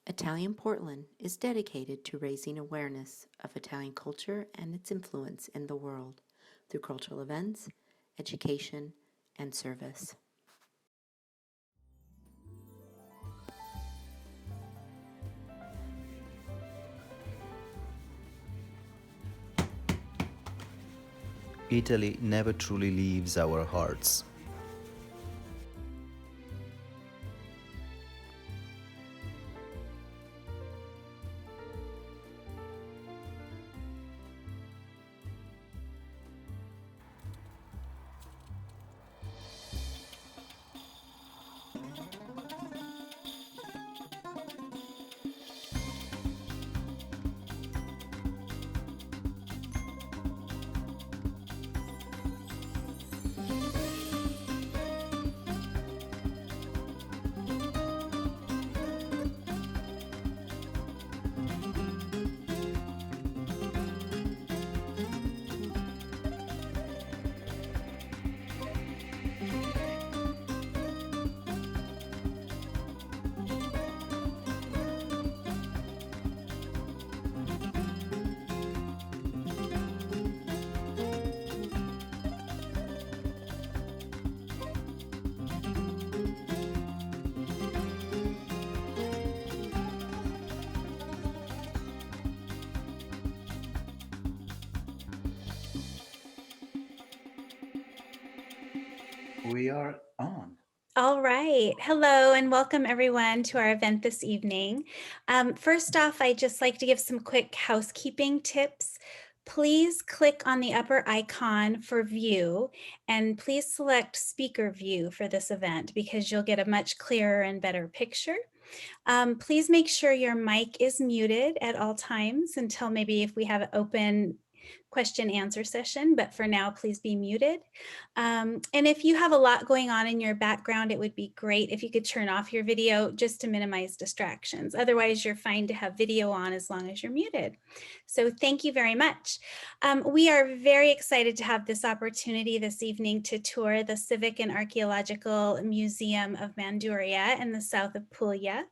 Italian Portland is dedicated to raising awareness of Italian culture and its influence in the world through cultural events, education, and service. Italy never truly leaves our hearts. We are on. All right. Hello and welcome everyone to our event this evening. First off, I'd just like to give some quick housekeeping tips. Please click on the upper icon for view and please select speaker view for this event because you'll get a much clearer and better picture. Please make sure your mic is muted at all times until maybe if we have an open question answer session, but for now, please be muted. And if you have a lot going on in your background, it would be great if you could turn off your video just to minimize distractions. Otherwise, you're fine to have video on as long as you're muted. So thank you very much. We are very excited to have this opportunity this evening to tour the Civic and Archaeological Museum of Manduria in the south of Puglia.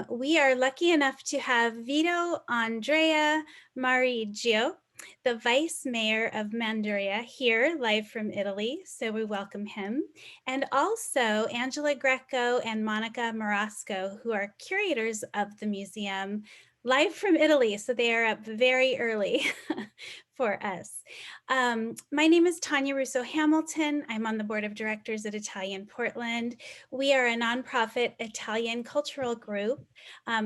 We are lucky enough to have Vito Andrea Marigio, the Vice Mayor of Manduria, here live from Italy, so we welcome him. And also Angela Greco and Monica Marasco, who are curators of the museum, live from Italy, so they are up very early for us. My name is Tanya Russo Hamilton. I'm on the board of directors at Italian Portland. We are a nonprofit Italian cultural group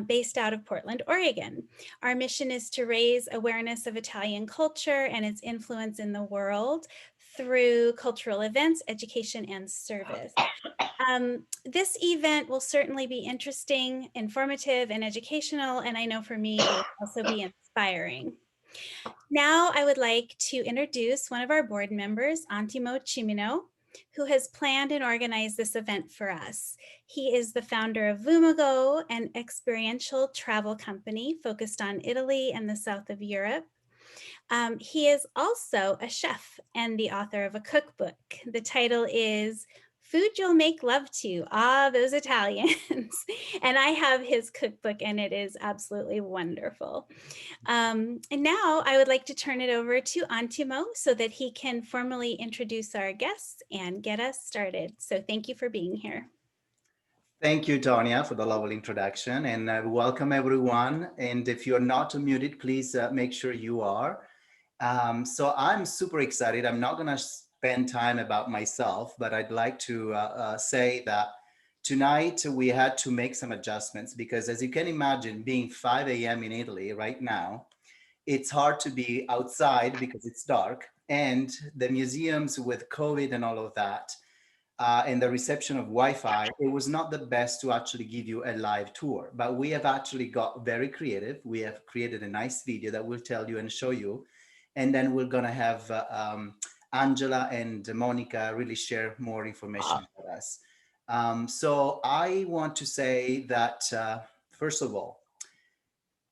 based out of Portland, Oregon. Our mission is to raise awareness of Italian culture and its influence in the world through cultural events, education, and service. This event will certainly be interesting, informative, and educational, and I know for me, it will also be inspiring. Now I would like to introduce one of our board members, Antimo Cimino, who has planned and organized this event for us. He is the founder of Vumago, an experiential travel company focused on Italy and the south of Europe. He is also a chef and the author of a cookbook. The title is Food You'll Make Love To, those Italians. And I have his cookbook and it is absolutely wonderful. And now I would like to turn it over to Antimo so that he can formally introduce our guests and get us started. So thank you for being here. Thank you, Tanya, for the lovely introduction, and welcome everyone. And if you're not muted, please make sure you are. So I'm super excited. I'm not going to spend time about myself, but I'd like to say that tonight we had to make some adjustments because, as you can imagine, being 5 a.m. in Italy right now, it's hard to be outside because it's dark, and the museums with COVID and all of that, and the reception of Wi-Fi, it was not the best to actually give you a live tour. But we have actually got very creative. We have created a nice video that will tell you and show you. And then we're gonna have Angela and Monica really share more information with us. So I want to say that, first of all,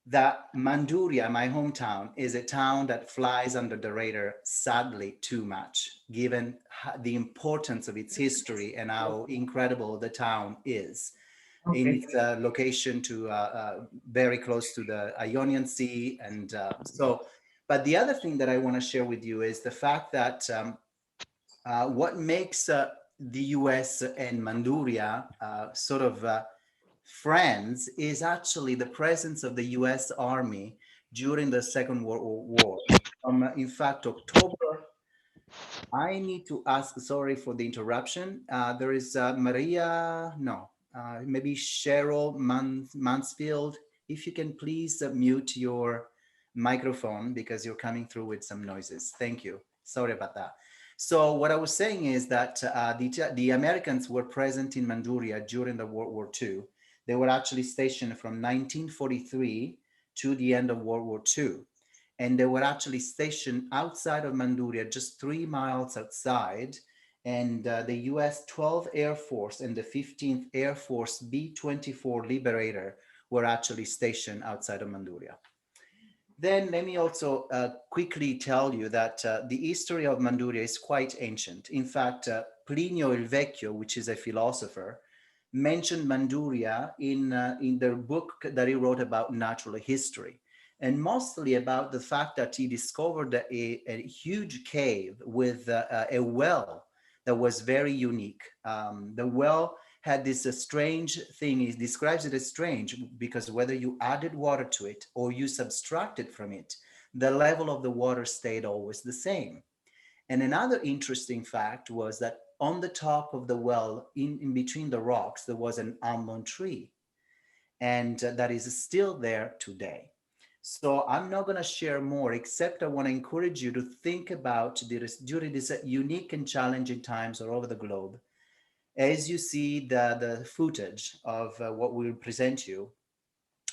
that Manduria, my hometown, is a town that flies under the radar, sadly, too much, given the importance of its history and how incredible the town is. in Okay. its location to very close to the Ionian Sea. And but the other thing that I want to share with you is the fact that what makes the US and Manduria sort of friends is actually the presence of the US Army during the Second World War. In fact, October, I need to ask, sorry for the interruption. There is maybe Cheryl Mansfield. If you can please mute your microphone because you're coming through with some noises. Thank you. Sorry about that. So what I was saying is that the Americans were present in Manduria during the World War II. They were actually stationed from 1943 to the end of World War II. And they were actually stationed outside of Manduria, just 3 miles outside. And the US 12th Air Force and the 15th Air Force B-24 Liberator were actually stationed outside of Manduria. Then let me also quickly tell you that the history of Manduria is quite ancient. In fact, Plinio il Vecchio, which is a philosopher, mentioned Manduria in the book that he wrote about natural history, and mostly about the fact that he discovered a huge cave with a well that was very unique. The well had this strange thing. He describes it as strange because whether you added water to it or you subtracted from it, the level of the water stayed always the same. And another interesting fact was that on the top of the well, in between the rocks, there was an almond tree, and that is still there today. So I'm not going to share more, except I want to encourage you to think about during these unique and challenging times all over the globe. As you see the footage of what we'll present you,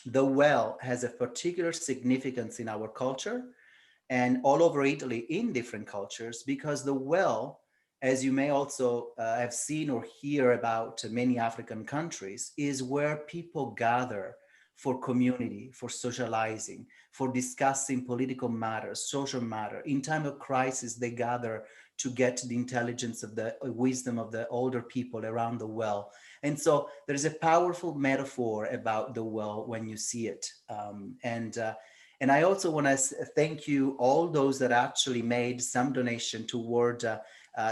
the well has a particular significance in our culture and all over Italy in different cultures, because the well, as you may also have seen or hear about many African countries, is where people gather for community, for socializing, for discussing political matters, social matter. In time of crisis, they gather to get the intelligence of the wisdom of the older people around the well. And so there's a powerful metaphor about the well when you see it. And I also want to thank you, all those that actually made some donation toward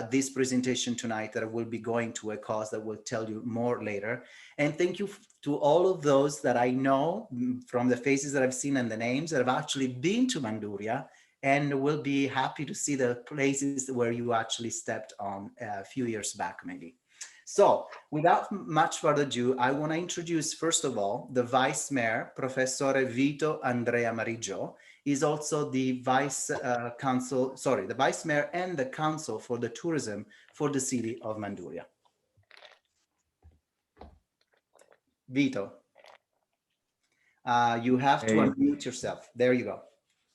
this presentation tonight, that I will be going to a cause that will tell you more later. And thank you to all of those that I know from the faces that I've seen and the names that have actually been to Manduria and will be happy to see the places where you actually stepped on a few years back, maybe. So without much further ado, I want to introduce, first of all, the Vice Mayor, Professor Vito Andrea Mariggio. Is also the Vice Mayor and the Council for the Tourism for the city of Manduria. Vito, you have to unmute yourself. There you go.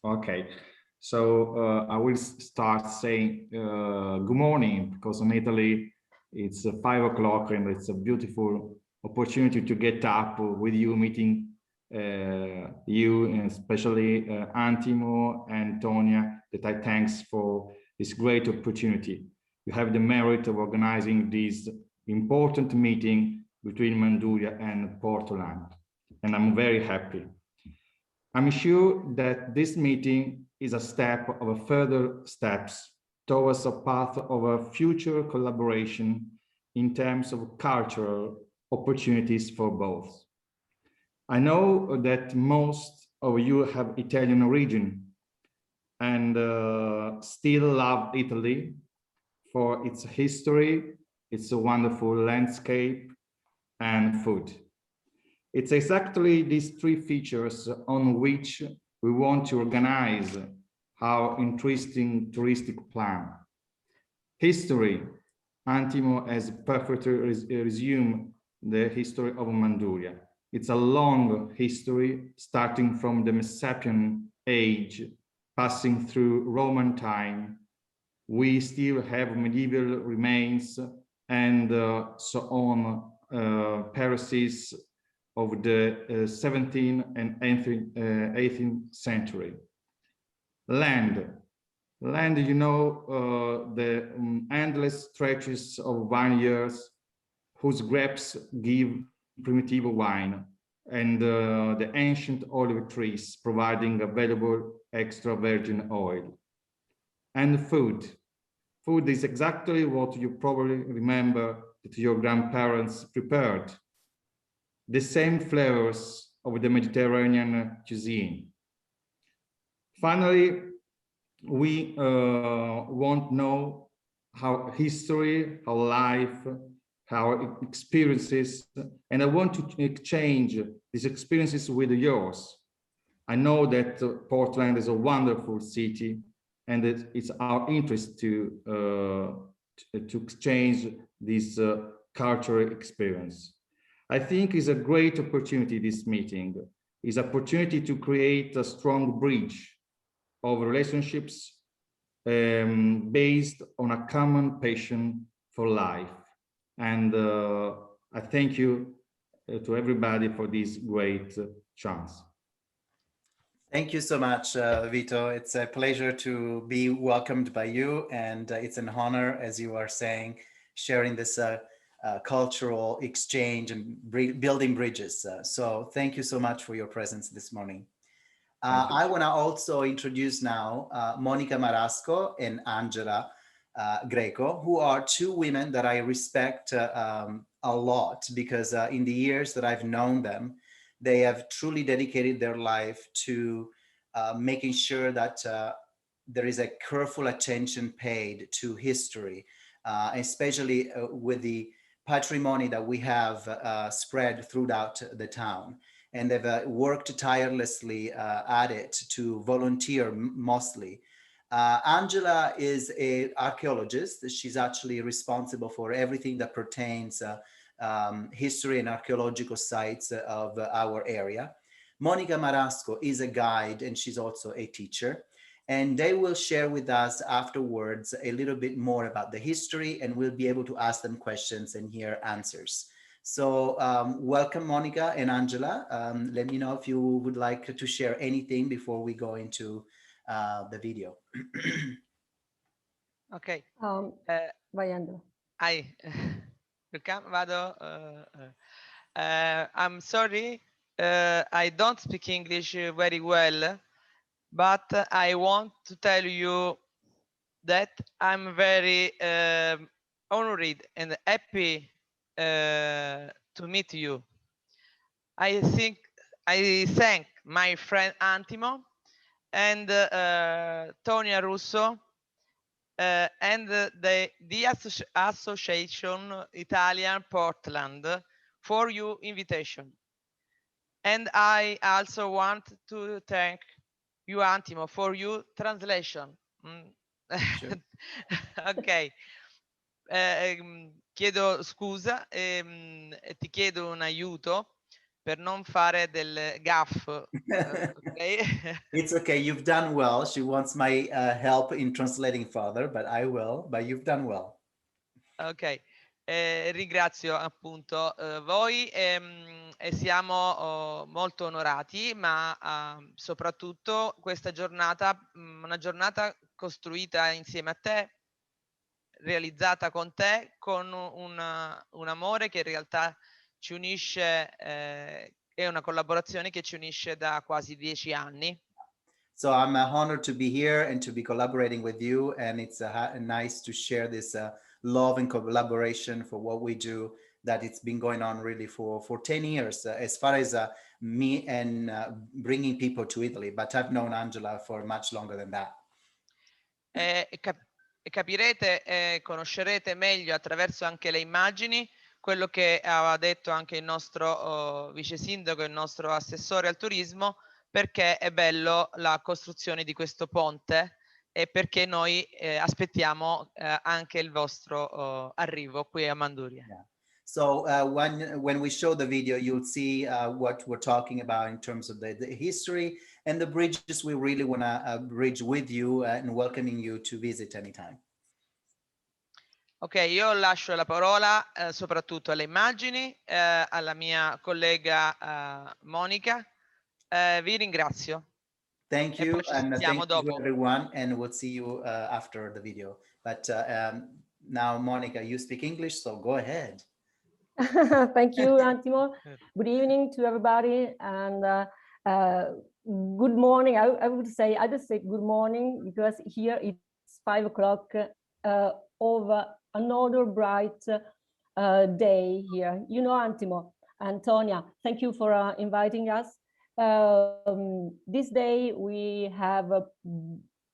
Okay, so I will start saying good morning, because in Italy it's 5 o'clock and it's a beautiful opportunity to get up with you, meeting you, and especially Antimo and Tonia, that I thanks for this great opportunity. You have the merit of organizing this important meeting between Manduria and Portland, and I'm very happy. I'm sure that this meeting is a step of further steps towards a path of a future collaboration in terms of cultural opportunities for both. I know that most of you have Italian origin and still love Italy for its history, its wonderful landscape and food. It's exactly these three features on which we want to organize our interesting touristic plan. History. Antimo has perfectly resumed the history of Manduria. It's a long history, starting from the Messapian age, passing through Roman time. We still have medieval remains and so on, heresies of the 17th and 18th century. Land, you know, the endless stretches of vineyards whose grapes give Primitivo wine, and the ancient olive trees providing available extra virgin oil. And food. Food is exactly what you probably remember that your grandparents prepared. The same flavors of the Mediterranean cuisine. Finally, we want to know how history, how life, how experiences, and I want to exchange these experiences with yours. I know that Portland is a wonderful city, and it's our interest to exchange this cultural experience. I think it's a great opportunity, this meeting. Is opportunity to create a strong bridge of relationships based on a common passion for life. And I thank you to everybody for this great chance. Thank you so much, Vito. It's a pleasure to be welcomed by you, and it's an honor, as you are saying, sharing this cultural exchange and building bridges. So thank you so much for your presence this morning. I want to also introduce now Monica Marasco and Angela Greco, who are two women that I respect a lot, because in the years that I've known them, they have truly dedicated their life to making sure that there is a careful attention paid to history, especially with the patrimony that we have spread throughout the town. And they've worked tirelessly at it to volunteer mostly. Angela is an archaeologist. She's actually responsible for everything that pertains history and archaeological sites of our area. Monica Marasco is a guide, and she's also a teacher. And they will share with us afterwards a little bit more about the history, and we'll be able to ask them questions and hear answers. So welcome, Monica and Angela. Let me know if you would like to share anything before we go into the video. Ok. Vai, Angela. I'm sorry, I don't speak English very well, but I want to tell you that I'm very honored and happy to meet you. I thank my friend Antimo and Tonia Russo and the Association Italian Portland for your invitation. And I also want to thank you, Antimo, for your translation. Sure. Ok. Chiedo scusa e ti chiedo un aiuto per non fare del gaff. Okay? It's okay, you've done well. She wants my help in translating further, but I will, but you've done well. Ok, ringrazio appunto voi e siamo molto onorati, ma soprattutto questa giornata, una giornata costruita insieme a te, realizzata con te, con un amore che in realtà ci unisce, è una collaborazione che ci unisce da quasi 10 anni. So I'm honored to be here and to be collaborating with you, and it's nice to share this love and collaboration for what we do, that it's been going on really for 10 years as far as me and bringing people to Italy, but I've known Angela for much longer than that. Capirete e conoscerete meglio attraverso anche le immagini quello che aveva detto anche il nostro vice sindaco e il nostro assessore al turismo, perché è bello la costruzione di questo ponte e perché noi aspettiamo anche il vostro arrivo qui a Manduria. Yeah. So when we show the video, you'll see what we're talking about in terms of the history and the bridges. We really want to bridge with you and welcoming you to visit anytime. Ok, io lascio la parola soprattutto alle immagini, alla mia collega Monica. Vi ringrazio. Thank you, and thank you dopo. everyone, and we'll see you after the video. But now, Monica, you speak English, so go ahead. Thank you, Antimo. Good evening to everybody, and good morning. I would say, I just say good morning because here it's 5 o'clock over another bright day here. You know, Antimo, Antonia, thank you for inviting us. This day we have a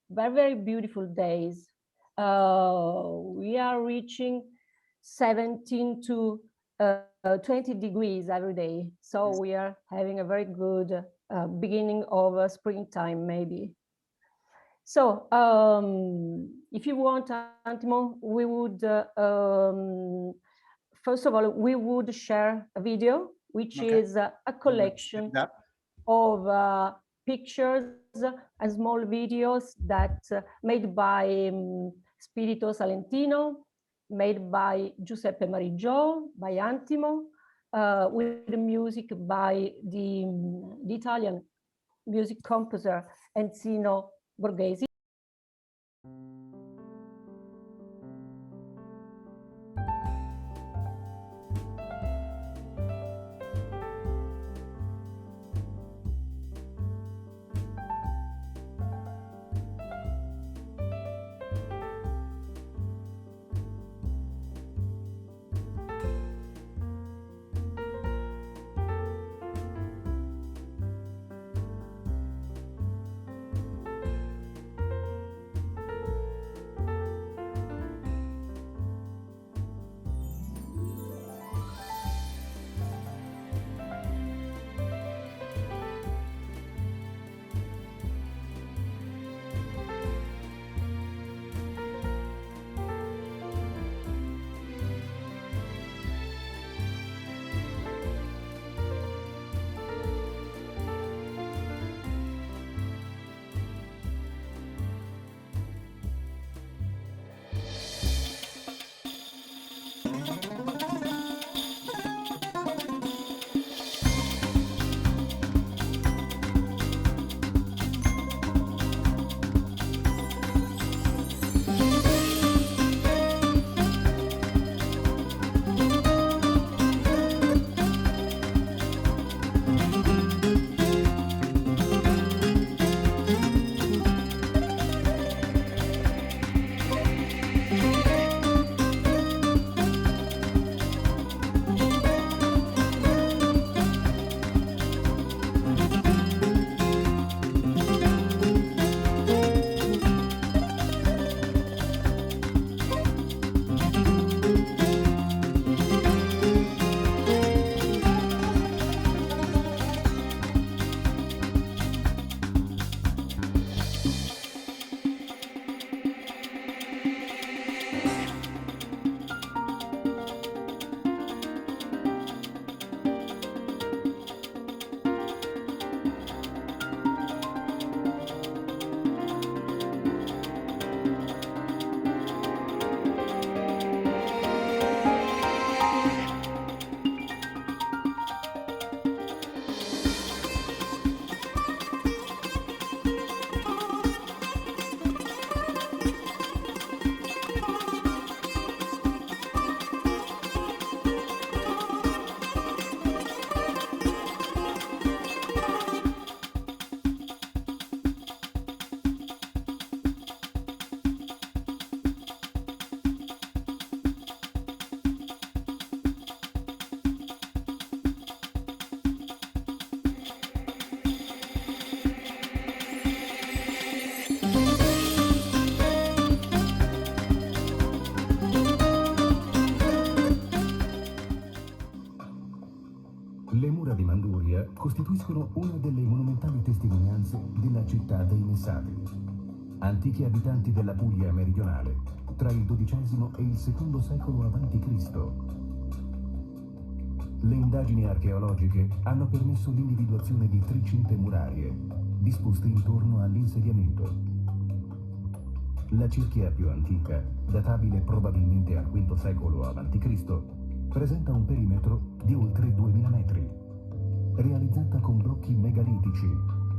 very, very beautiful days. We are reaching 17 to 20 degrees every day. So we are having a very good beginning of springtime, maybe. So if you want, Antimo, we would, first of all, we would share a video, which is a collection of pictures and small videos that made by Spirito Salentino, made by Giuseppe Marigio, by Antimo, with the music by the Italian music composer Enzino Borghesi. Le mura di Manduria costituiscono una delle monumentali testimonianze della città dei Messapia, antichi abitanti della Puglia meridionale, tra il XII e il II secolo a.C. Le indagini archeologiche hanno permesso l'individuazione di 3 cinte murarie, disposte intorno all'insediamento. La cerchia più antica, databile probabilmente al V secolo a.C., presenta un perimetro di oltre 2000 metri, realizzata con blocchi megalitici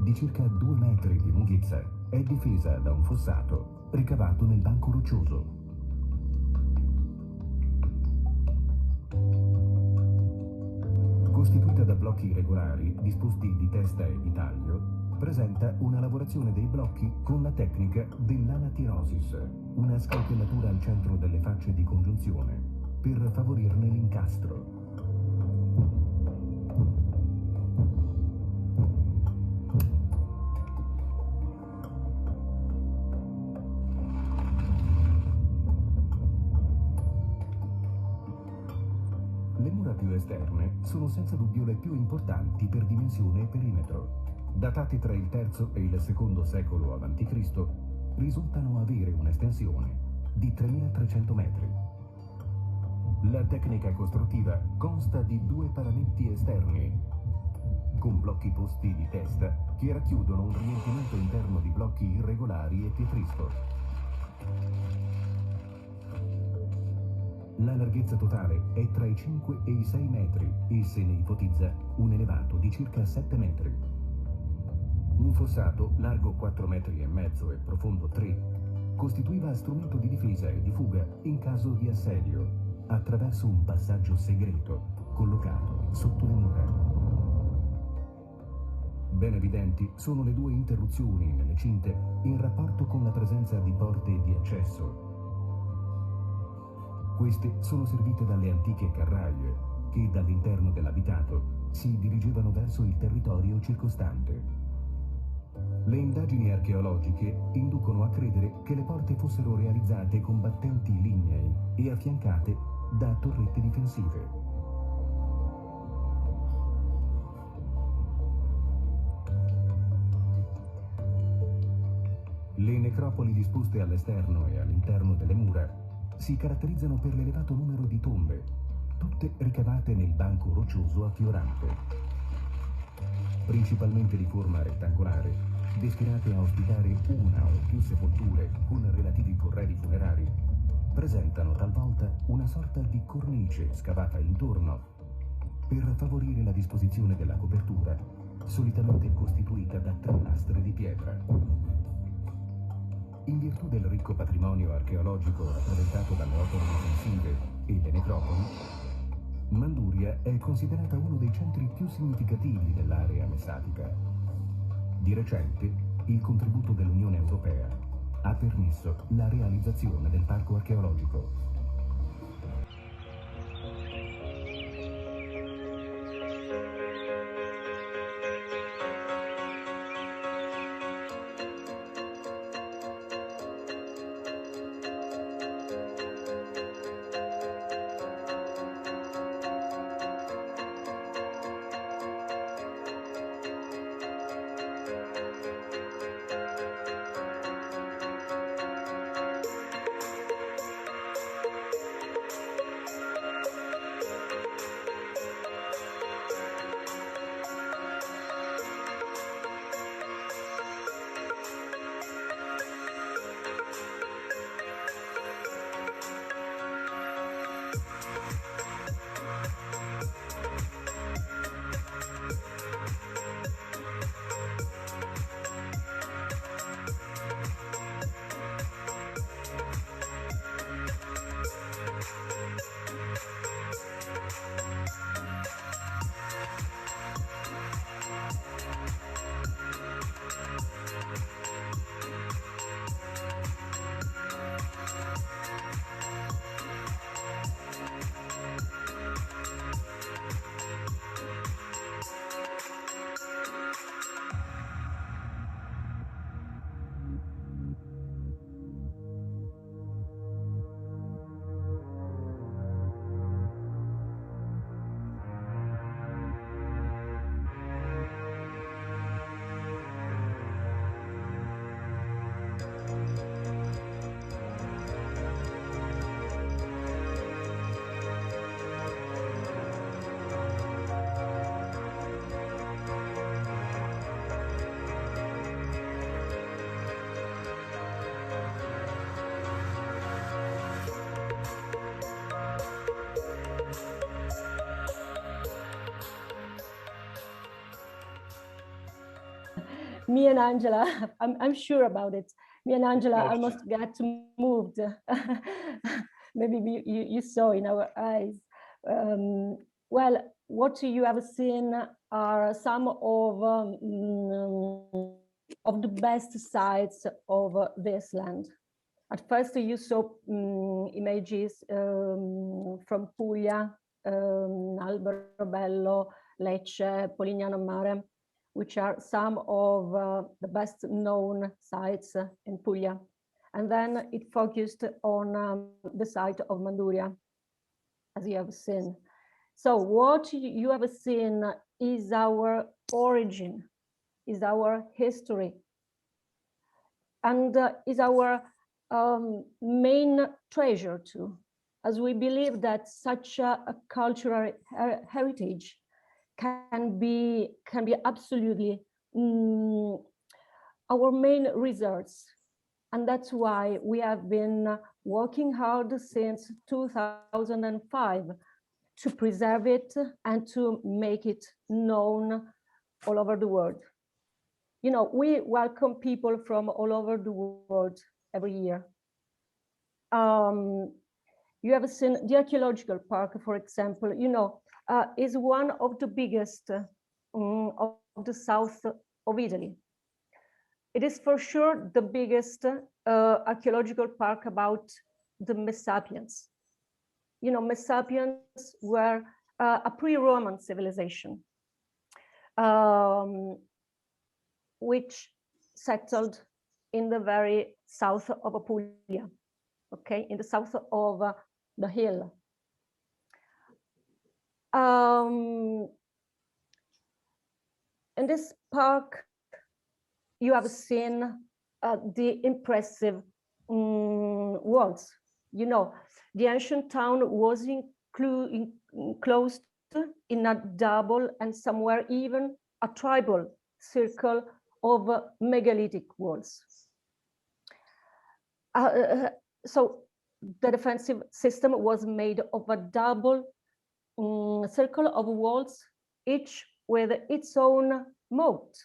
di circa 2 metri di lunghezza, è difesa da un fossato ricavato nel banco roccioso. costituita da blocchi irregolari disposti di testa e di taglio, presenta una lavorazione dei blocchi con la tecnica dell'anatirosis, una scalpellatura al centro delle facce di congiunzione per favorirne l'incastro. Le mura più esterne sono senza dubbio le più importanti per dimensione e perimetro. Datate tra il III e il II secolo a.C., risultano avere un'estensione di 3.300 metri. La tecnica costruttiva consta di 2 paranetti esterni, con blocchi posti di testa che racchiudono un riempimento interno di blocchi irregolari e pietrisco. La larghezza totale è tra i 5 e i 6 metri e se ne ipotizza un elevato di circa 7 metri. Un fossato largo 4 metri e mezzo e profondo 3 costituiva strumento di difesa e di fuga in caso di assedio attraverso un passaggio segreto collocato sotto le mura. Ben evidenti sono le 2 interruzioni nelle cinte in rapporto con la presenza di porte di accesso. Queste sono servite dalle antiche carraie che dall'interno dell'abitato si dirigevano verso il territorio circostante. Le indagini archeologiche inducono a credere che le porte fossero realizzate con battenti lignei e affiancate da torrette difensive. Le necropoli disposte all'esterno e all'interno delle mura si caratterizzano per l'elevato numero di tombe, tutte ricavate nel banco roccioso affiorante. Principalmente di forma rettangolare, destinate a ospitare una o più sepolture con relativi corredi funerari, presentano talvolta una sorta di cornice scavata intorno per favorire la disposizione della copertura, solitamente costituita da 3 lastre di pietra. In virtù del ricco patrimonio archeologico rappresentato dalle opere difensive e le necropoli, Manduria è considerata uno dei centri più significativi dell'area messapica. Di recente, il contributo dell'Unione Europea ha permesso la realizzazione del parco archeologico. Me and Angela, I'm sure about it. Me and Angela almost got moved. Maybe you saw in our eyes. Well, what you have seen are some of the best sides of this land. At first, you saw images from Puglia, Alberobello, Lecce, Polignano Mare, which are some of the best known sites in Puglia. And then it focused on the site of Manduria, as you have seen. So what you have seen is our origin, is our history, and is our main treasure too, as we believe that such a cultural heritage can be absolutely our main resource. And that's why we have been working hard since 2005 to preserve it and to make it known all over the world. You know, we welcome people from all over the world every year. You have seen the archaeological park, for example, you know, is one of the biggest of the south of Italy. It is for sure the biggest archaeological park about the Messapians. You know, Messapians were a pre-Roman civilization, which settled in the very south of Puglia, okay, in the south of the hill. In this park, you have seen the impressive walls. You know, the ancient town was enclosed in a double and somewhere even a tribal circle of megalithic walls. So the defensive system was made of a double circle of walls, each with its own moat,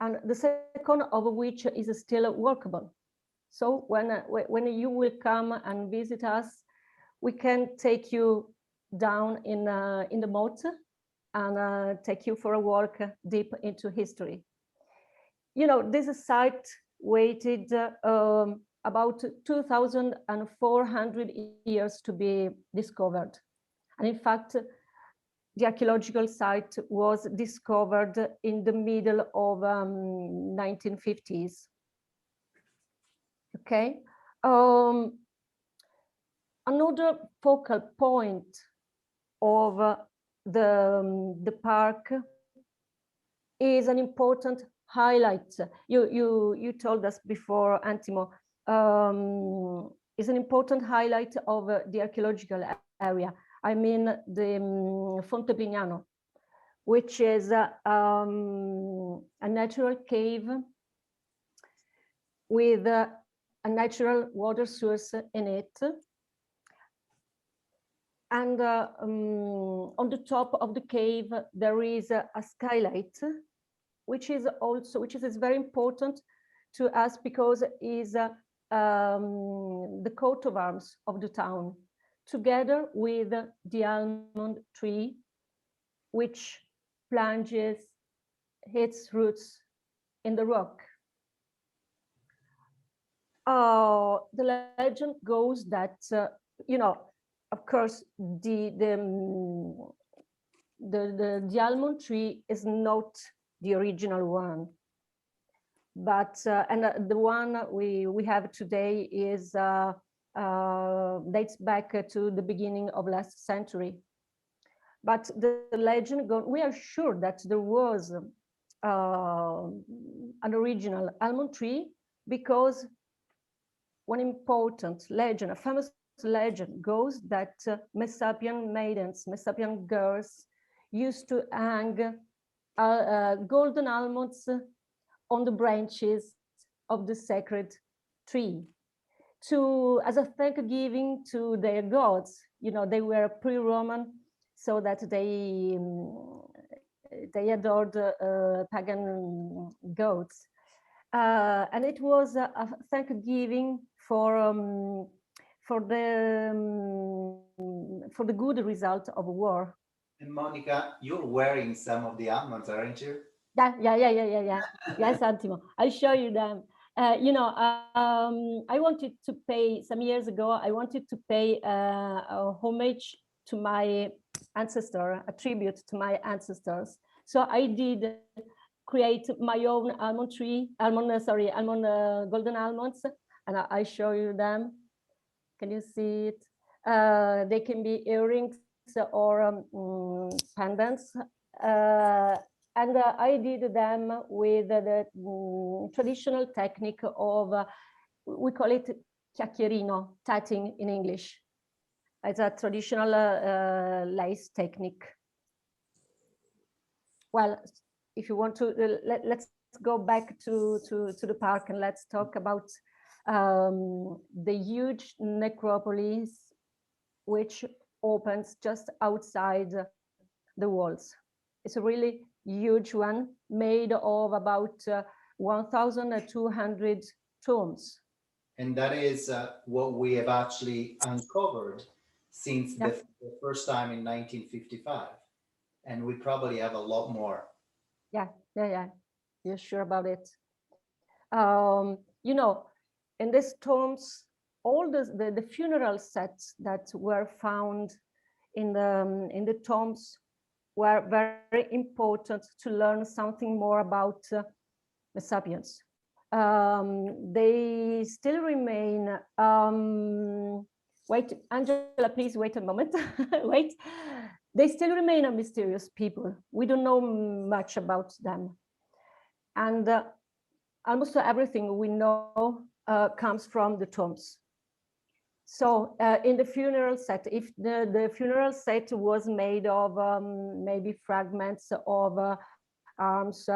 and the second of which is still workable. So when you will come and visit us, we can take you down in the moat and take you for a walk deep into history. You know, this site waited about 2,400 years to be discovered. And in fact, the archaeological site was discovered in the middle of 1950s. Okay. Another focal point of the park is an important highlight. You told us before, Antimo, is an important highlight of the archaeological area. I mean the Fonte Pignano, which is a natural cave with a natural water source in it. And on the top of the cave, there is a skylight, which is very important to us because it is the coat of arms of the town, together with the almond tree, which plunges its roots in the rock. The legend goes that, you know, of course, the almond tree is not the original one, but and the one we have today is dates back to the beginning of last century. But the legend goes, we are sure that there was an original almond tree because one important legend, a famous legend goes that Messapian maidens, Messapian girls used to hang golden almonds on the branches of the sacred tree as a thanksgiving to their gods. You know, they were pre-Roman, so that they adored pagan gods, and it was a thanksgiving for the good result of war. And Monica, you're wearing some of the almonds, aren't you? Yeah. Yes, Antimo, I'll show you them. I wanted to pay, some years ago, I wanted to pay a homage to my ancestor, a tribute to my ancestors. So I did create my own almond tree, golden almonds, and I show you them. Can you see it? They can be earrings or pendants. And I did them with the traditional technique of, we call it chiacchierino, tatting in English. It's a traditional lace technique. Well, if you want to, let's go back to the park and let's talk about the huge necropolis, which opens just outside the walls. It's a really huge one, made of about 1,200 tombs. And that is what we have actually uncovered since the first time in 1955. And we probably have a lot more. Yeah. You're sure about it? In these tombs, all the funeral sets that were found in the tombs were very important to learn something more about Messapians. They still remain. Wait, Angela, please wait a moment. Wait. They still remain a mysterious people. We don't know much about them. And almost everything we know comes from the tombs. So in the funeral set, if the funeral set was made of maybe fragments of arms,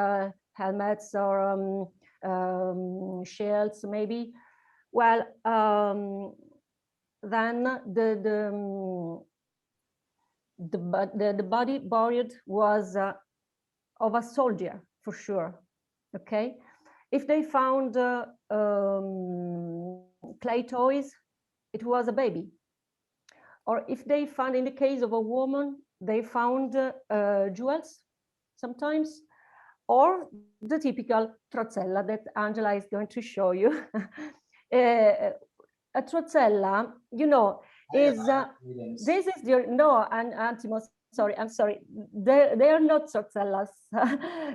helmets, or shields, maybe, well, then the body buried was of a soldier, for sure. Okay, if they found clay toys, it was a baby. Or if they found, in the case of a woman, they found jewels sometimes, or the typical trozzella that Angela is going to show you. A trozzella, is this is your and Antimo, sorry, I'm sorry, they are not trozzellas.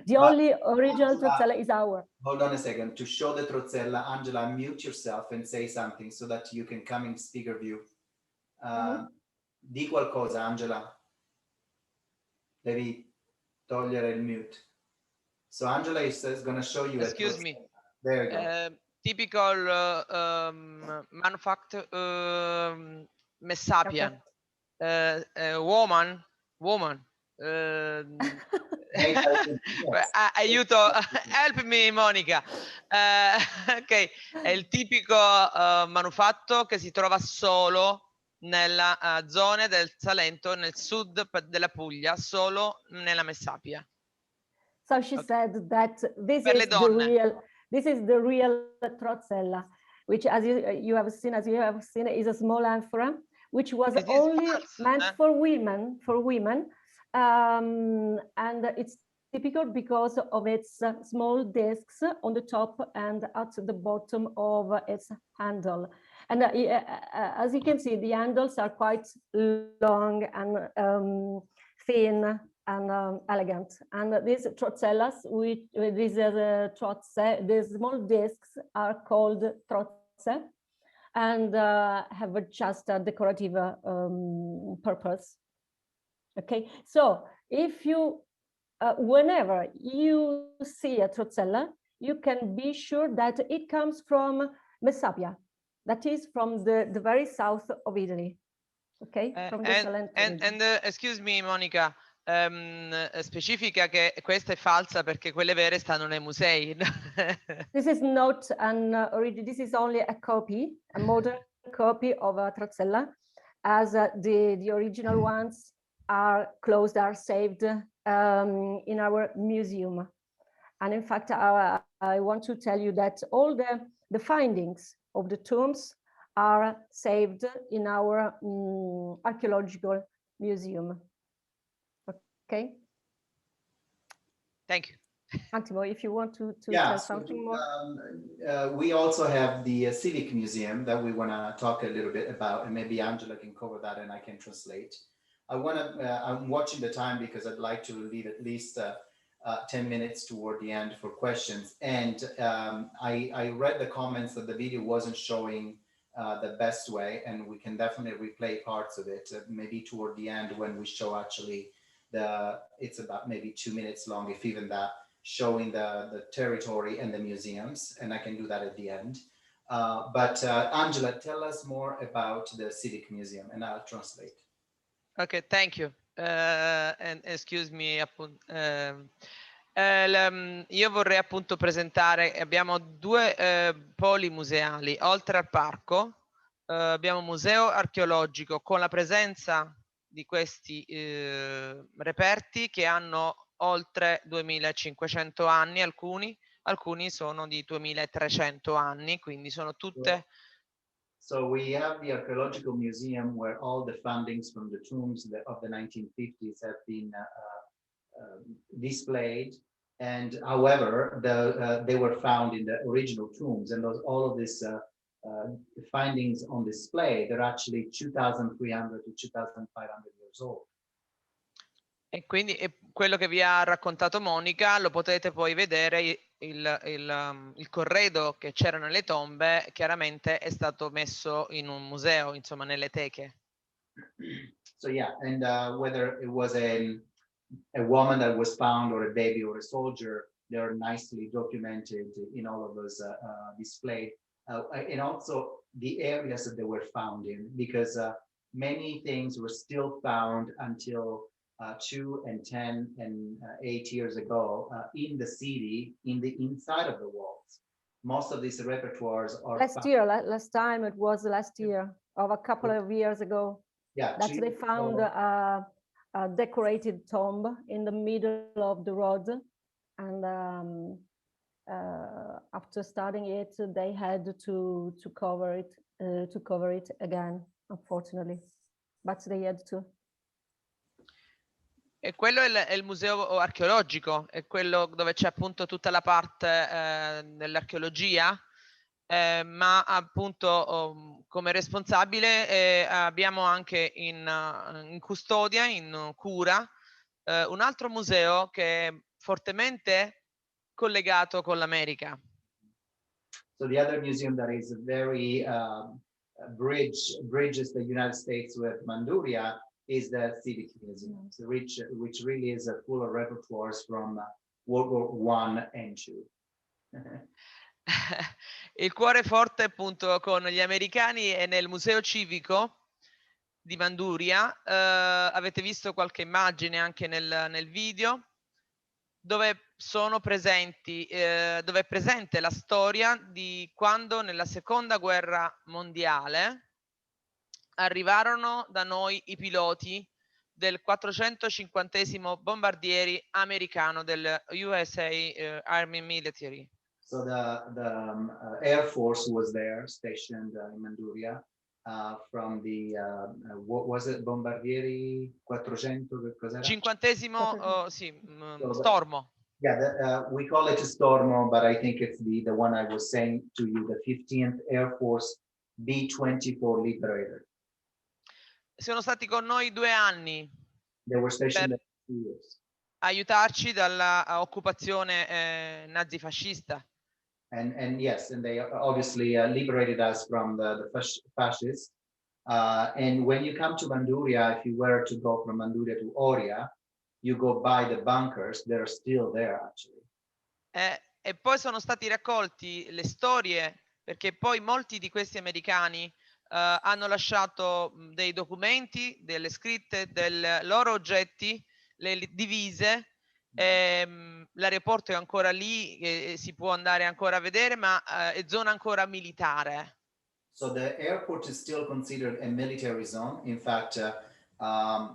The only original trozzella is our. Hold on a second. To show the trozzella, Angela, mute yourself and say something so that you can come in speaker view. Di qualcosa, Angela. Devi togliere il mute. So Angela is going to show you. Excuse me. There you go. Typical manufacture Messapian. Woman. Aiuto, help me Monica. Ok, è il tipico manufatto che si trova solo nella zona del Salento, nel sud della Puglia, solo nella Messapia. So she said that this is the real trozzella, which, as you have seen, is a small amphora, which was only meant for women, and it's typical because of its small discs on the top and at the bottom of its handle. And as you can see, the handles are quite long and thin and elegant. And these trozzellas, these small discs are called trozze and have just a decorative purpose. Okay, so if you, whenever you see a trozzella, you can be sure that it comes from Messapia, that is from the very south of Italy. Okay, from the Salento region. And excuse me, Monica, specifica che questa è falsa perché quelle vere stanno nei musei. This is not an original, this is only a copy, a modern copy of a trozzella, as the original ones are closed, are saved in our museum. And in fact, I want to tell you that all the findings of the tombs are saved in our archaeological museum. Okay. Thank you. Antimo, if you want to Yeah, tell so something more. we also have the Civic Museum that we want to talk a little bit about, and maybe Angela can cover that and I can translate. I'm watching the time because I'd like to leave at least 10 minutes toward the end for questions. And I read the comments that the video wasn't showing the best way, and we can definitely replay parts of it, maybe toward the end when we show actually it's about maybe 2 minutes long, if even that, showing the territory and the museums, and I can do that at the end. But Angela, tell us more about the Civic Museum, and I'll translate. Okay, thank you. And excuse me, io vorrei appunto presentare, abbiamo due poli museali, oltre al parco, abbiamo un museo archeologico con la presenza di questi reperti che hanno oltre 2500 anni, alcuni sono di 2300 anni, quindi sono tutte... So we have the Archaeological Museum where all the findings from the tombs of the 1950s have been displayed. And however, they were found in the original tombs, and all of these findings on display, they're actually 2,300 to 2,500 years old. E quindi quello che vi ha raccontato Monica lo potete poi vedere, il corredo che c'era nelle tombe chiaramente è stato messo in un museo, insomma nelle teche. So yeah, and whether it was a woman that was found or a baby or a soldier, they're nicely documented in all of those displayed. And also the areas that they were found in, because many things were still found until 2 and 10 and 8 years ago in the city, in the inside of the walls. Most of these repertoires are last time it was last year, of a couple of years ago. Yeah, that they found a decorated tomb in the middle of the road, and after studying it, they had to cover it again, unfortunately, but they had to. E quello è il museo archeologico, è quello dove c'è appunto tutta la parte dell'archeologia, ma appunto come responsabile abbiamo anche in custodia, in cura, un altro museo che è fortemente collegato con l'America. So the other museum that is very bridges the United States with Manduria is the Civic Museum, which really is full of repertoires from World War I and II. Il cuore forte appunto con gli americani è nel museo civico di Manduria. Avete visto qualche immagine anche nel video, dove sono presenti, dove è presente la storia di quando nella seconda guerra mondiale arrivarono da noi i piloti del 450° bombardieri americano del USA Army Military. So the Air Force was there, stationed in Manduria, from the what was it, Bombardieri 400? 50° sì, Stormo. Yeah, we call it a Stormo, but I think it's the one I was saying to you, the 15th Air Force B-24 Liberator. Sono stati con noi 2 anni. They were stationed there for 2 years. Aiutarci dalla occupazione nazifascista. And yes, and they obviously liberated us from the fascists. And when you come to Manduria, if you were to go from Manduria to Oria, you go by the bunkers. They're still there, actually. E poi sono stati raccolti le storie, perché poi molti di questi americani hanno lasciato dei documenti, delle scritte, dei loro oggetti, le divise. L'aeroporto è ancora lì, si può andare ancora a vedere, ma è zona ancora militare. So the airport is still considered a military zone. In fact,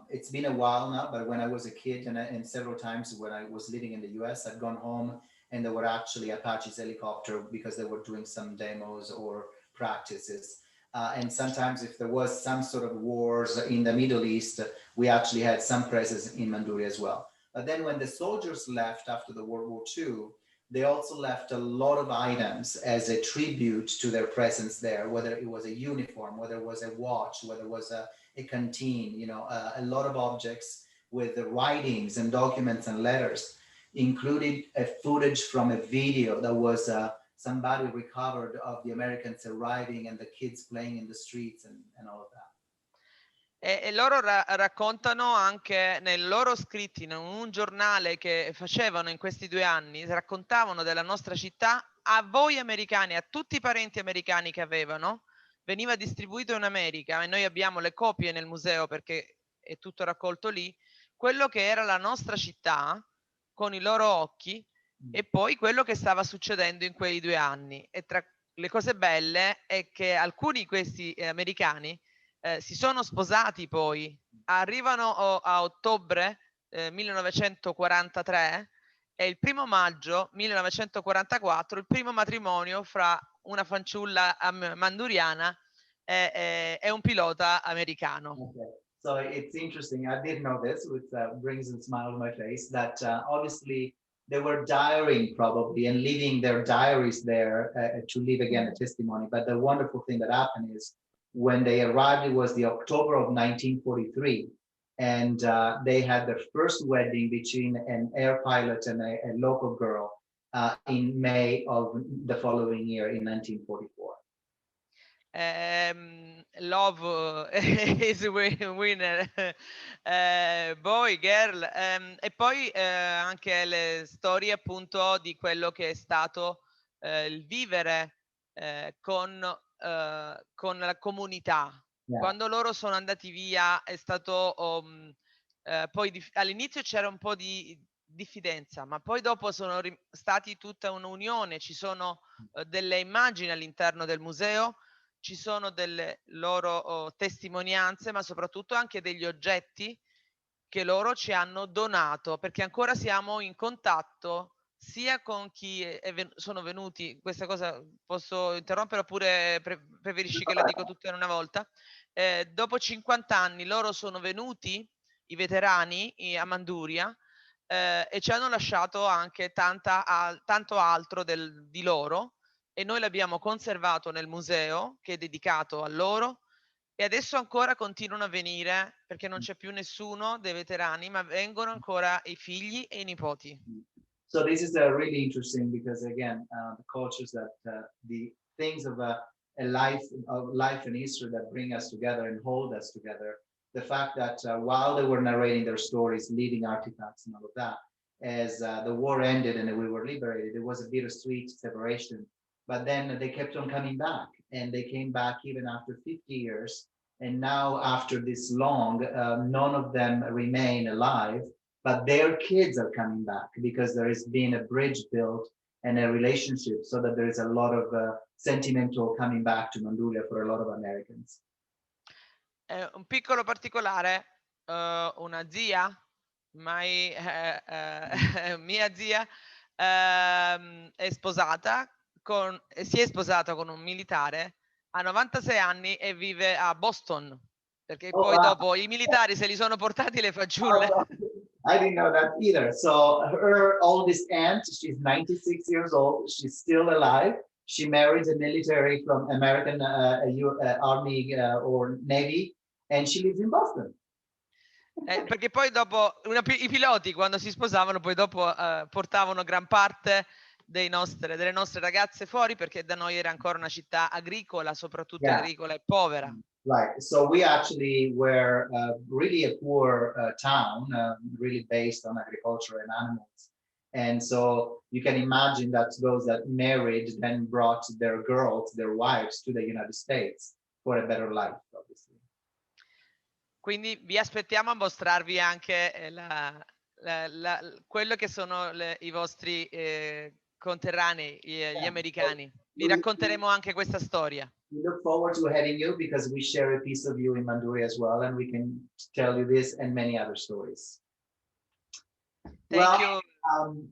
it's been a while now, but when I was a kid and several times when I was living in the US, I'd gone home and there were actually Apache's helicopter because they were doing some demos or practices. And sometimes if there was some sort of wars in the Middle East, we actually had some presence in Manduria as well. But then when the soldiers left after the World War II, they also left a lot of items as a tribute to their presence there, whether it was a uniform, whether it was a watch, whether it was a canteen, you know, a lot of objects with the writings and documents and letters, including a footage from a video that was somebody recovered of the Americans arriving and the kids playing in the streets and all of that. E loro raccontano anche nei loro scritti in un giornale che facevano in questi 2 anni, raccontavano della nostra città a voi americani, a tutti i parenti americani che avevano, veniva distribuito in America e noi abbiamo le copie nel museo perché è tutto raccolto lì, quello che era la nostra città con i loro occhi e poi quello che stava succedendo in quei 2 anni. E tra le cose belle è che alcuni di questi americani si sono sposati poi, arrivano a ottobre 1943 e il 1° maggio 1944 il primo matrimonio fra una fanciulla manduriana e un pilota americano. Okay. So it's interesting, I didn't know this, which brings a smile on my face, that obviously they were diarying probably and leaving their diaries there to leave again a testimony. But the wonderful thing that happened is when they arrived, it was the October of 1943, and they had their first wedding between an air pilot and a local girl in May of the following year in 1944. Love is winner, boy, girl, e poi anche le storie appunto di quello che è stato il vivere con la comunità. Yeah. Quando loro sono andati via è stato poi all'inizio c'era un po' di diffidenza, ma poi dopo sono stati tutta un'unione, ci sono delle immagini all'interno del museo, ci sono delle loro testimonianze, ma soprattutto anche degli oggetti che loro ci hanno donato, perché ancora siamo in contatto sia con chi sono venuti, questa cosa posso interrompere oppure preferisci che la dico tutta in una volta? Dopo 50 anni loro sono venuti, i veterani a Manduria, e ci hanno lasciato anche tanto altro di loro, e noi l'abbiamo conservato nel museo che è dedicato a loro, e adesso ancora continuano a venire perché non c'è più nessuno dei veterani, ma vengono ancora i figli e i nipoti. So this is really interesting because again, the cultures that the things of a life and history that bring us together and hold us together. The fact that while they were narrating their stories, leaving artifacts and all of that, as the war ended and we were liberated, there was a bittersweet separation. But then they kept on coming back, and they came back even after 50 years. And now after this long, none of them remain alive, but their kids are coming back because there has been a bridge built and a relationship, so that there is a lot of sentimental coming back to Manduria for a lot of Americans. Un piccolo particolare, una zia, mia zia, è sposata si è sposata con un militare, ha 96 anni e vive a Boston, perché poi dopo i militari se li sono portati le fanciulle. I didn't know that either. So her oldest aunt, she's 96 years old, she's still alive. She married a military from American Army or Navy, and she lives in Boston. Perché poi dopo i piloti quando si sposavano poi dopo portavano gran parte delle nostre ragazze fuori, perché da noi era ancora una città agricola, soprattutto agricola e povera. Right. So we actually were really a poor town, really based on agriculture and animals. And so you can imagine that those that married then brought their girls, their wives, to the United States for a better life, obviously. Quindi vi aspettiamo a mostrarvi anche quello che sono i vostri conterranei, gli americani. Vi racconteremo anche questa storia. We look forward to having you because we share a piece of you in Manduria as well, and we can tell you this and many other stories. Thank you.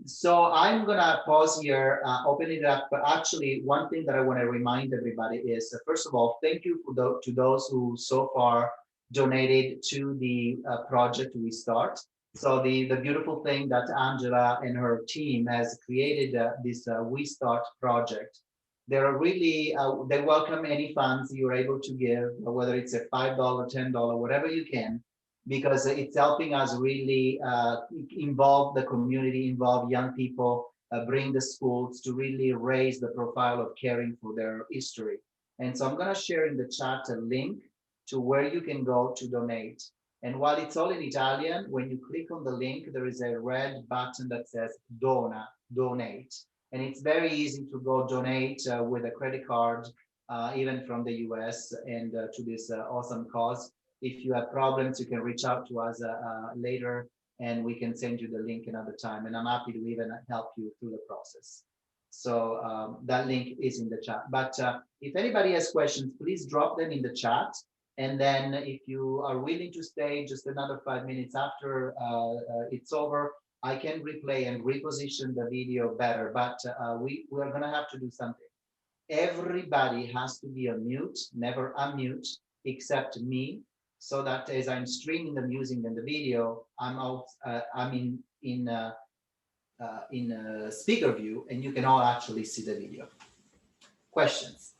So I'm gonna pause here, open it up. But actually, one thing that I want to remind everybody is, first of all, thank you to those who so far donated to the project We Start. So the beautiful thing that Angela and her team has created this We Start project. They're really, they welcome any funds you're able to give, whether it's a $5, $10, whatever you can, because it's helping us really involve the community, involve young people, bring the schools to really raise the profile of caring for their history. And so I'm going to share in the chat a link to where you can go to donate. And while it's all in Italian, when you click on the link, there is a red button that says donate. And it's very easy to go donate with a credit card, even from the US, and to this awesome cause. If you have problems, you can reach out to us later, and we can send you the link another time. And I'm happy to even help you through the process. So that link is in the chat. But if anybody has questions, please drop them in the chat. And then if you are willing to stay just another 5 minutes after it's over, I can replay and reposition the video better. But we are going to have to do something. Everybody has to be on mute, never unmute, except me, so that as I'm streaming the music and the video, I'm in speaker view, and you can all actually see the video. Questions?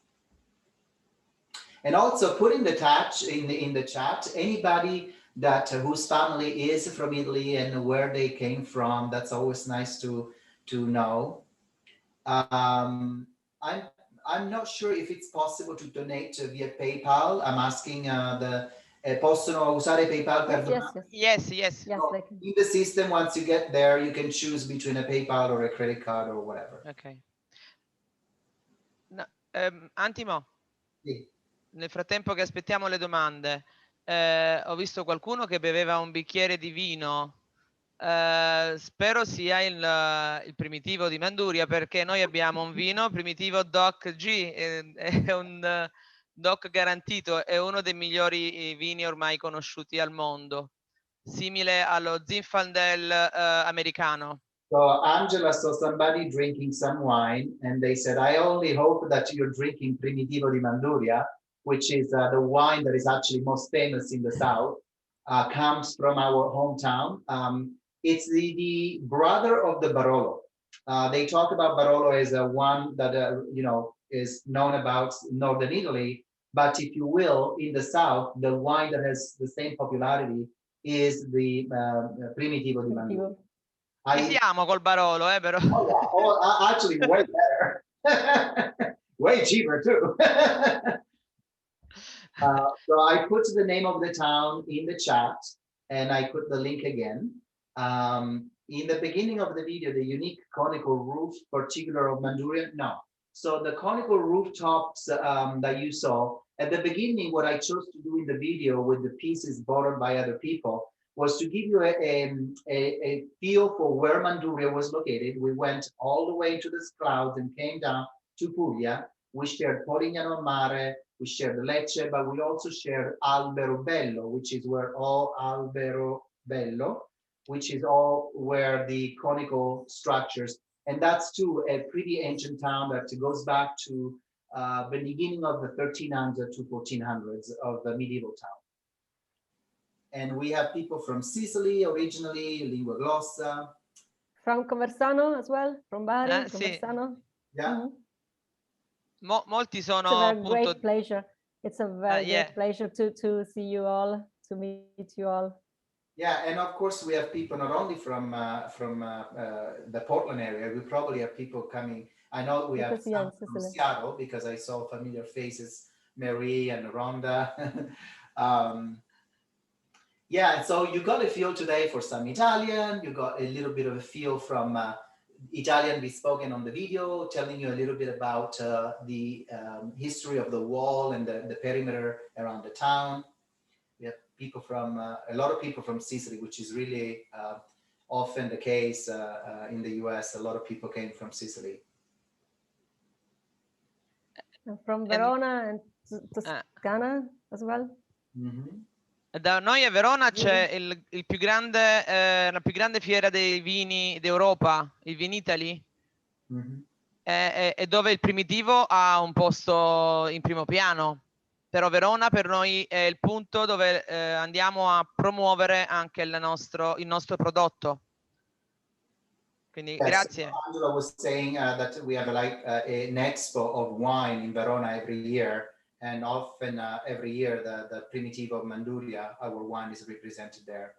And also put in the chat anybody that whose family is from Italy and where they came from. That's always nice to know. I'm not sure if it's possible to donate via PayPal. I'm asking possono usare PayPal per donare? Yes. So in the system, once you get there, you can choose between a PayPal or a credit card or whatever. Ok. No, Antimo, Sì. nel frattempo che aspettiamo le domande, ho visto qualcuno che beveva un bicchiere di vino. Spero sia il primitivo di Manduria, perché noi abbiamo un vino primitivo DOC G, è un DOC garantito, è uno dei migliori vini ormai conosciuti al mondo, simile allo Zinfandel americano. So Angela saw somebody drinking some wine, and they said, I only hope that you're drinking Primitivo di Manduria, which is the wine that is actually most famous in the South, comes from our hometown. It's the brother of the Barolo. They talk about Barolo as one that is known about Northern Italy, but if you will, in the South, the wine that has the same popularity is the Primitivo di Manduria. Ci siamo col Barolo, però. Actually, way better. Way cheaper too. So I put the name of the town in the chat, and I put the link again. In the beginning of the video, the unique conical roof particular of Manduria, no. So the conical rooftops that you saw, at the beginning, what I chose to do in the video with the pieces borrowed by other people was to give you a feel for where Manduria was located. We went all the way to the clouds and came down to Puglia. We shared Polignano al Mare, we shared Lecce, but we also shared Alberobello, which is where all Alberobello, which is all where the conical structures, and that's too a pretty ancient town that goes back to the beginning of the 1300s to 1400s of the medieval town. And we have people from Sicily originally, Lingua Glossa. From Conversano as well, from Bari, Sì. Conversano. Yeah. Molti sono It's a appunto... great pleasure. It's a very great pleasure to see you all, to meet you all. Yeah, and of course we have people not only from the Portland area. We probably have people coming. I know we have some from Seattle because I saw familiar faces, Marie and Rhonda. Yeah, so you got a feel today for some Italian. You got a little bit of a feel from Italian we spoken on the video, telling you a little bit about the history of the wall and the perimeter around the town. We have people from, a lot of people from Sicily, which is really often the case in the US. A lot of people came from Sicily. From Verona and Toscana as well. Mm-hmm. Da noi a Verona c'è il più grande, la più grande fiera dei vini d'Europa, il Vinitaly, e dove il Primitivo ha un posto in primo piano. Però Verona per noi è il punto dove andiamo a promuovere anche il nostro prodotto. Quindi grazie. Angela was saying that we have like an expo of wine in Verona every year, and often every year the Primitivo of Manduria, our wine, is represented there.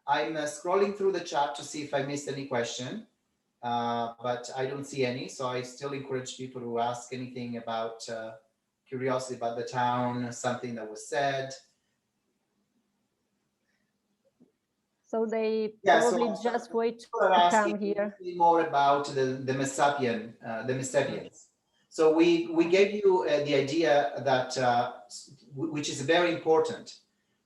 I'm scrolling through the chat to see if I missed any question, but I don't see any, so I still encourage people to ask anything about curiosity about the town, something that was said. So they probably just wait to come here. More about the Messapian, the Messapians. So we gave you the idea that, which is very important.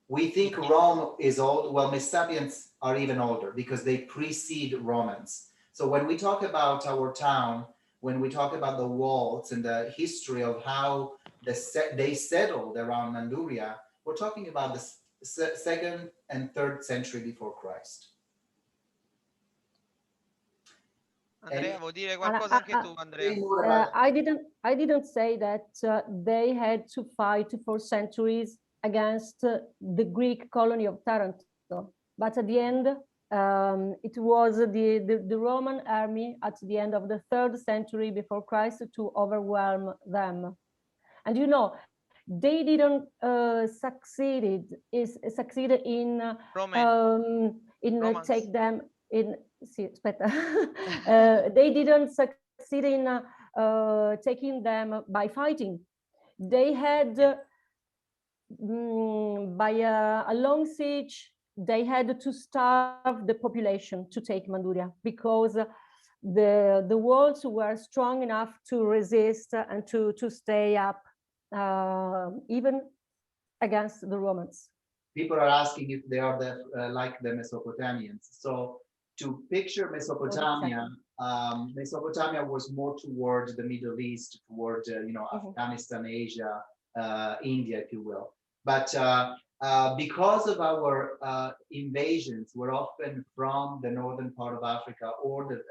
We think Rome is old. Well, Messapians are even older because they precede Romans. So when we talk about our town, when we talk about the walls and the history of how they settled around Manduria, we're talking about the 2nd and 3rd century before Christ. Andrea, vuoi dire qualcosa anche tu, Andrea? I didn't say that they had to fight for centuries against the Greek colony of Taranto, but at the end it was the Roman army at the end of the 3rd century before Christ to overwhelm them. And you know, they didn't succeed in take them in. They didn't succeed in taking them by fighting. They had by a long siege. They had to starve the population to take Manduria because the walls were strong enough to resist and to stay up. Even against the Romans. People are asking if they are like the Mesopotamians. So to picture Mesopotamia, Mesopotamia was more towards the Middle East, towards Afghanistan, Asia, India, if you will. But because of our invasions, we're often from the northern part of Africa or the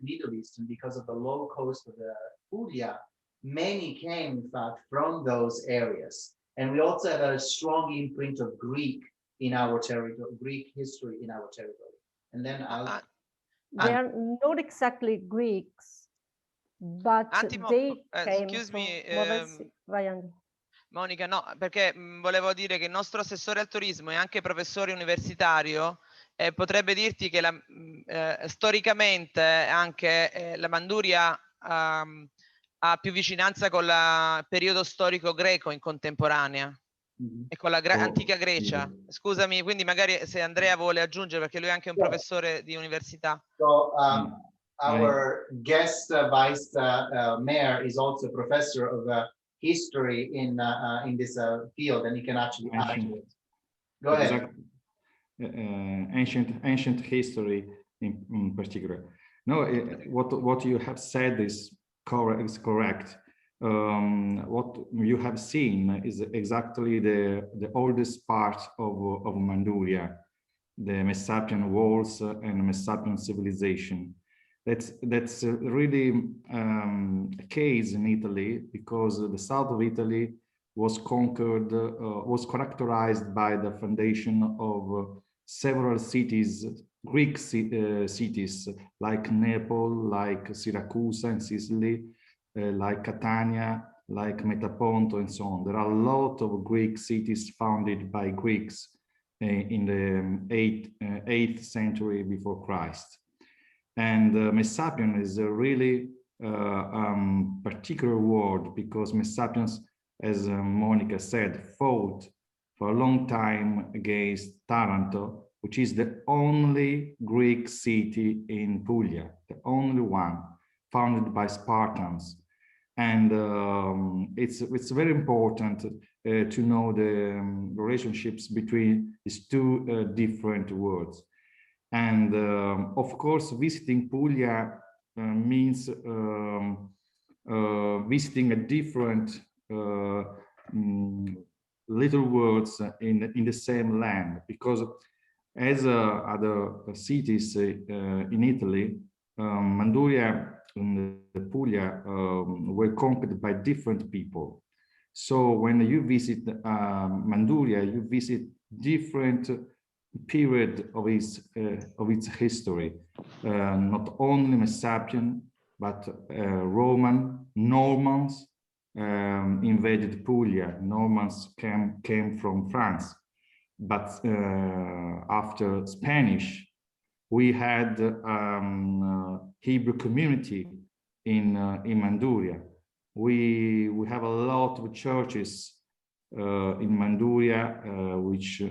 Middle East, and because of the low coast of the Puglia, many came, in fact, from those areas. And we also have a strong imprint of Greek in our territory, Greek history in our territory. And then they are not exactly Greeks, but they came excuse me, from Monica, no, perché volevo dire che il nostro assessore al turismo e anche professore universitario potrebbe dirti che storicamente anche la Manduria ha più vicinanza con il periodo storico greco in contemporanea e con la antica Grecia. Scusami, quindi magari se Andrea vuole aggiungere, perché lui è anche un professore di università. So our guest vice mayor is also a professor of history in this field, and he can actually add to it. Go ahead. Ancient history in particular. No, what you have said is correct. What you have seen is exactly the oldest part of Manduria, the Messapian walls and Messapian civilization. That's really a case in Italy, because the south of Italy was conquered, was characterized by the foundation of several cities, Greek cities, like Naples, like Syracuse in Sicily, like Catania, like Metaponto, and so on. There are a lot of Greek cities founded by Greeks in the 8th century before Christ. And Messapian is a really particular word, because Messapians, as Monica said, fought for a long time against Taranto, which is the only Greek city in Puglia, the only one founded by Spartans. And it's very important to know the relationships between these two different words. And of course, visiting Puglia means visiting a different little words in the same land, because as other cities in Italy, Manduria and Puglia were conquered by different people. So when you visit Manduria, you visit different period of its history, not only Messapian, but Roman, Normans invaded Puglia. Normans came from France, but after Spanish, we had Hebrew community in Manduria. We have a lot of churches in Manduria, which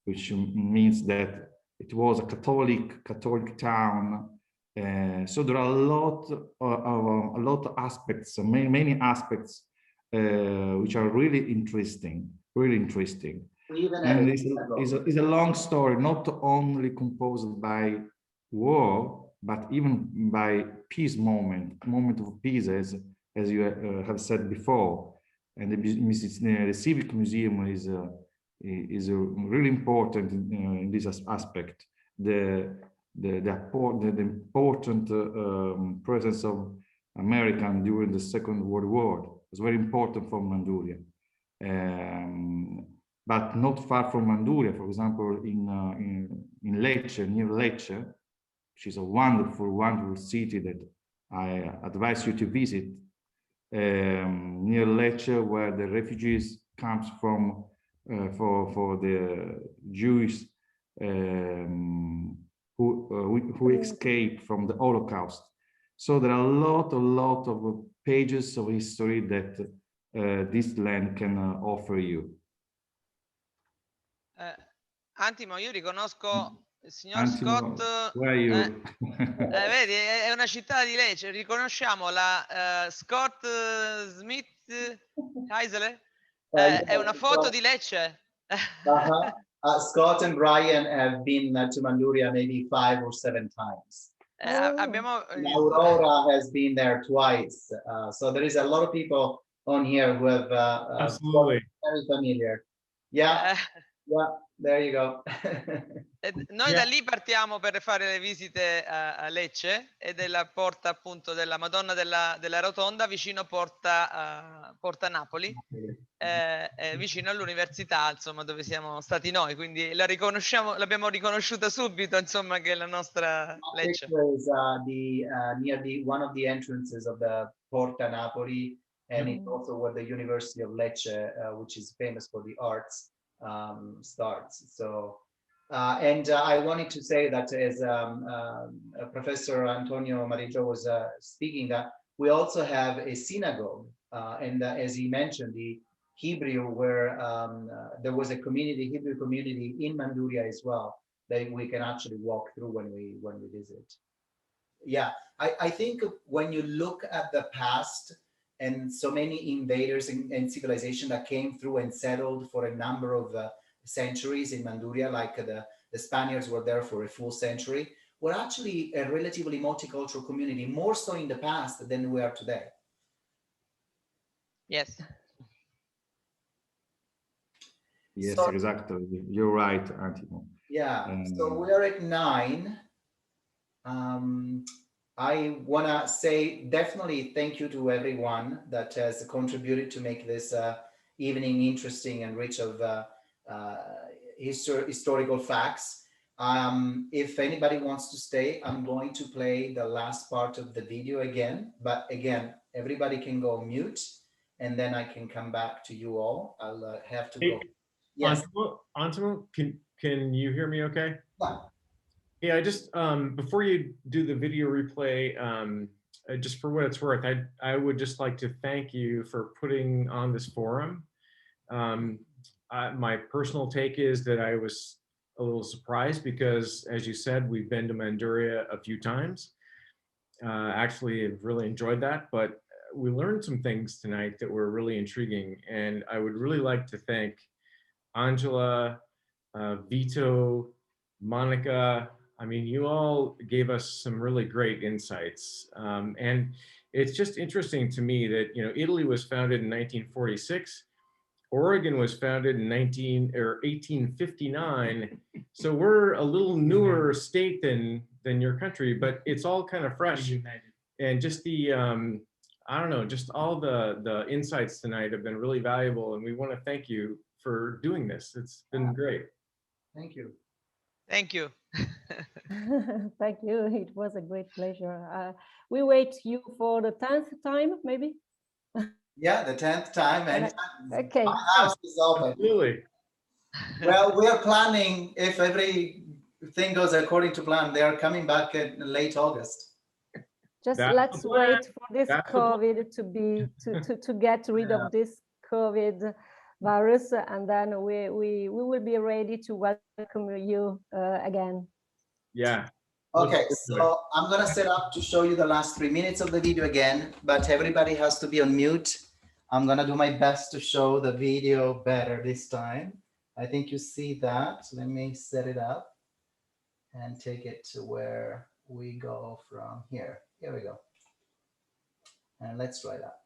means that it was a Catholic town. So there are a lot of aspects, many aspects, which are really interesting. And it's a long story, not only composed by war, but even by peace moment of peace, as you have said before. And the Civic Museum is really important in this aspect. The important presence of American during the Second World War was very important for Manduria. But not far from Manduria, for example, in Lecce, near Lecce, which is a wonderful city that I advise you to visit, near Lecce, where the refugees comes from for the Jews who escaped from the Holocaust. So there are a lot of pages of history that this land can offer you. Antimo, io riconosco il signor Antimo, Scott. where are you? Vedi, è una città di Lecce. Riconosciamo la Scott Smith Heisele. È una foto di Lecce. Scott and Brian have been to Manduria maybe 5 or 7 times. Aurora has been there twice. So there is a lot of people on here who have absolutely very familiar. Yeah. Yeah, there you go. Noi da lì partiamo per fare le visite a Lecce ed è la porta appunto della Madonna della Rotonda vicino Porta Napoli, vicino all'università, insomma, dove siamo stati noi, quindi l'abbiamo riconosciuta subito, insomma, che è la nostra Lecce. Is near one of the entrances of the Porta Napoli, and it's also where the University of Lecce, which is famous for the arts, starts. So and I wanted to say that as Professor Antonio Mariggio was speaking, that we also have a synagogue, and as he mentioned, the Hebrew, where there was a Hebrew community in Manduria as well, that we can actually walk through when we visit. Yeah, I think when you look at the past and so many invaders and civilization that came through and settled for a number of centuries in Manduria, like the Spaniards were there for a full century, we're actually a relatively multicultural community, more so in the past than we are today. Yes. Yes, so, exactly. You're right, Antimo. Yeah, so we are at 9. I want to say definitely thank you to everyone that has contributed to make this evening interesting and rich of historical facts. If anybody wants to stay, I'm going to play the last part of the video again. But again, everybody can go mute, and then I can come back to you all. I'll have to go. Yes. Antimo, can you hear me okay? Yeah. Yeah, I just, before you do the video replay, just for what it's worth, I would just like to thank you for putting on this forum. My personal take is that I was a little surprised because, as you said, we've been to Manduria a few times. Actually, I've really enjoyed that, but we learned some things tonight that were really intriguing. And I would really like to thank Angela, Vito, Monica. I mean, you all gave us some really great insights. And it's just interesting to me that, you know, Italy was founded in 1946. Oregon was founded in 1859. So we're a little newer state than your country, but it's all kind of fresh. And just the, I don't know, just all the insights tonight have been really valuable. And we want to thank you for doing this. It's been great. Thank you. Thank you. Thank you. It was a great pleasure. We wait you for the 10th time, maybe? Yeah, the 10th time. And okay. My house is open. Absolutely. Well, we are planning, if everything goes according to plan, they are coming back in late August. Just That's let's wait for this That's COVID to get rid of this COVID virus, and then we will be ready to welcome you again. Yeah. Okay, so I'm gonna set up to show you the last 3 minutes of the video again, but everybody has to be on mute. I'm gonna do my best to show the video better this time. I think you see that. Let me set it up and take it to where we go from here. Here we go. And let's try that.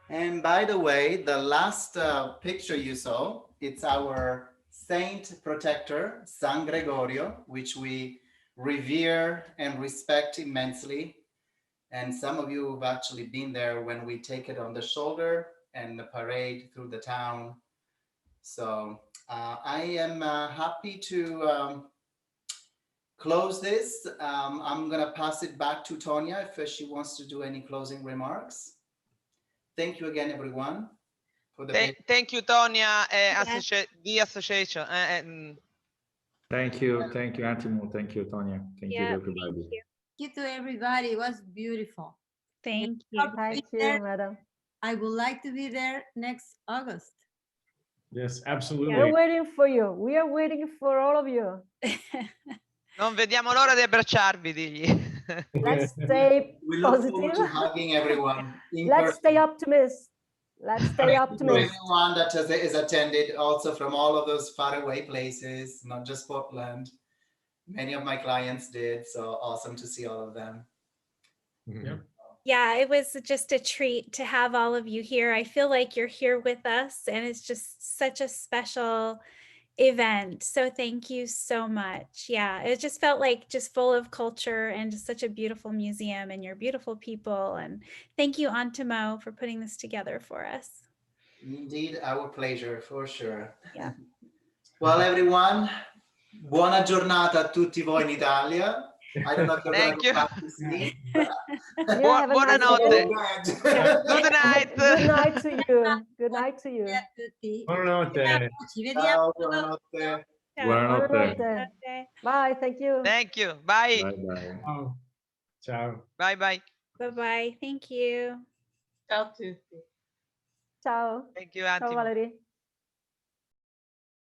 And by the way, the last picture you saw, it's our saint protector, San Gregorio, which we revere and respect immensely. And some of you have actually been there when we take it on the shoulder and the parade through the town. So I am happy to close this. I'm gonna pass it back to Tonia if she wants to do any closing remarks. Thank you again, everyone. For the thank you, Tonia, the association. Thank you, Antimo. Thank you, Tonia. Thank you, everybody. Thank you to everybody. It was beautiful. Thank you. Thank you, madam. I would like to be there next August. Yes, absolutely. We're waiting for you. We are waiting for all of you. Non vediamo l'ora di abbracciarvi, digli. Let's stay we look positive. forward to hugging everyone. Let's stay optimistic. Let's stay optimistic. Everyone that is attended, also from all of those faraway places, not just Portland. Many of my clients did, so awesome to see all of them. Yeah. Yeah, it was just a treat to have all of you here. I feel like you're here with us, and it's just such a special event. So thank you so much. Yeah, it just felt like just full of culture and just such a beautiful museum and your beautiful people. And thank you, Antimo, for putting this together for us. Indeed, our pleasure, for sure. Yeah. Well, everyone, buona giornata a tutti voi in Italia. I don't know if you're Thank going to you. go back to sleep. but- Yeah, have a nice Buonanotte. day. Good night. Good night to you. Good night to you. a tutti. Buonanotte. Ci vediamo. Ciao, buonanotte. Buonanotte. Buonanotte. Bye. Thank you. Thank you. Bye. Bye bye. Ciao. Ciao. Bye bye. Bye-bye. Thank you. Ciao a tutti. Ciao. Thank you, Ciao Attimo. Valerie.